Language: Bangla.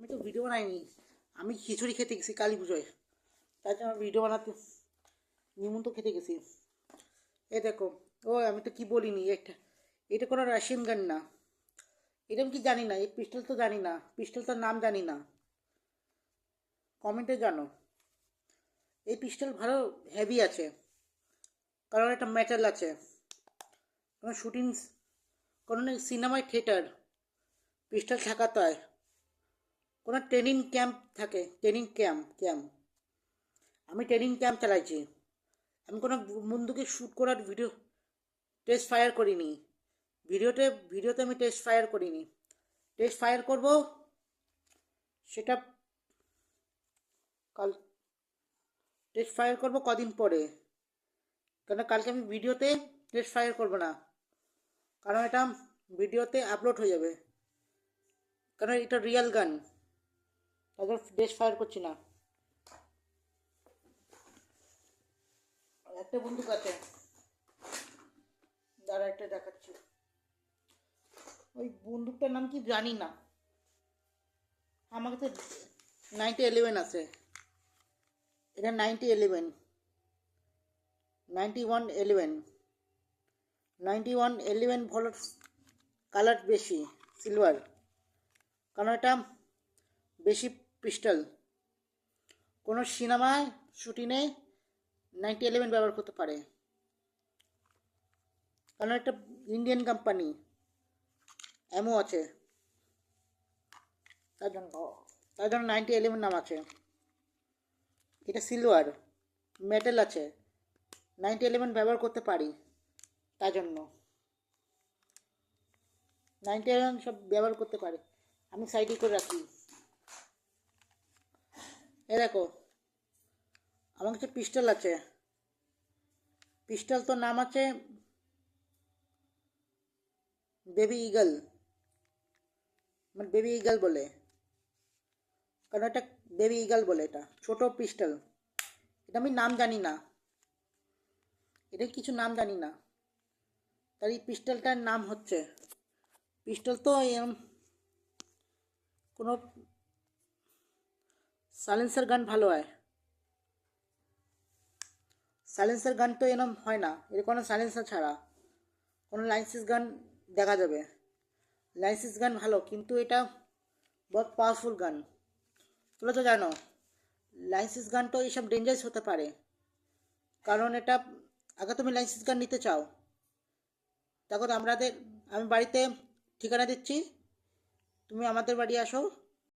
আমি তো ভিডিও বানাইনি, আমি খিচুড়ি খেতে গেছি কালী পুজোয়, তার জন্য ভিডিও বানাতে নিমন্ত্রণ খেতে গেছি। এ দেখো, ও আমি তো কি বলিনি, এটা কোনো রাশিয়ান গান না। এটা আমি কি জানি না, এই পিস্টল তো জানি না, পিস্টলটার নাম জানি না, কমেন্টে জানো। এই পিস্টল ভালো হেভি আছে, কারণ একটা মেটাল আছে, কোনো শুটিং, কোনো সিনেমায় থিয়েটার পিস্টল ঠেকাতে হয়, কোনো ট্রেনিং ক্যাম্প থাকে, ট্রেনিং ক্যাম্প। আমি ট্রেনিং ক্যাম্প চালাইছি, আমি কোনো বন্দুকে শ্যুট করার ভিডিও টেস্ট ফায়ার করিনি, ভিডিওতে আমি টেস্ট ফায়ার করিনি। টেস্ট ফায়ার করব সেটা কাল, টেস্ট ফায়ার করব কদিন পরে, কেন কালকে আমি ভিডিওতে টেস্ট ফায়ার করব না, কারণ এটা ভিডিওতে আপলোড হয়ে যাবে, কারণ এটা রিয়েল গান, তাদের টেস্ট ফায়ার করছি না। একটা বন্দুক আছে, দাঁড়া একটা দেখাচ্ছি, ওই বন্দুকটার নাম কি জানি না, আমার কাছে 9011 আছে, এটা 9011, 9111, 9111 ভোল্ট, কালার বেশি সিলভার, কারণ এটা বেশি পিস্টল, কোনো সিনেমায় শুটিংয়ে 9011 ব্যবহার করতে পারে, কারণ একটা ইন্ডিয়ান কোম্পানি এমও আছে, তার জন্য 9011 নাম আছে। এটা সিলভার মেটাল আছে, 9011 ব্যবহার করতে পারি, তার জন্য 9011 সব ব্যবহার করতে পারে, আমি সাইডে করে রাখি। এ দেখো, আমার কাছে পিস্টল আছে, পিস্টল তো নাম আছে বেবি ইগল, মানে বেবি ইগল বলে, কারণ এটা বেবি ইগল বলে, এটা ছোট পিস্টল, এটা আমি নাম জানি না, এটা কিছু নাম জানি না, তার এই পিস্টলটার নাম হচ্ছে, পিস্টল তো কোনো সাইলেন্সার গান ভালো হয়, সাইলেন্সার গান তো এরম হয় না, এর কোনো সাইলেন্সার ছাড়া কোনো লাইসেন্স গান দেখা যাবে, লাইসেন্স গান ভালো, কিন্তু এটা বহুত পাওয়ারফুল গান, তোমরা তো জানো লাইসেন্স গান তো এইসব ডেঞ্জারাস হতে পারে, কারণ এটা আগে তুমি লাইসেন্স গান নিতে চাও, তখন আমি বাড়িতে ঠিকানা দিচ্ছি, তুমি আমাদের বাড়ি আসো,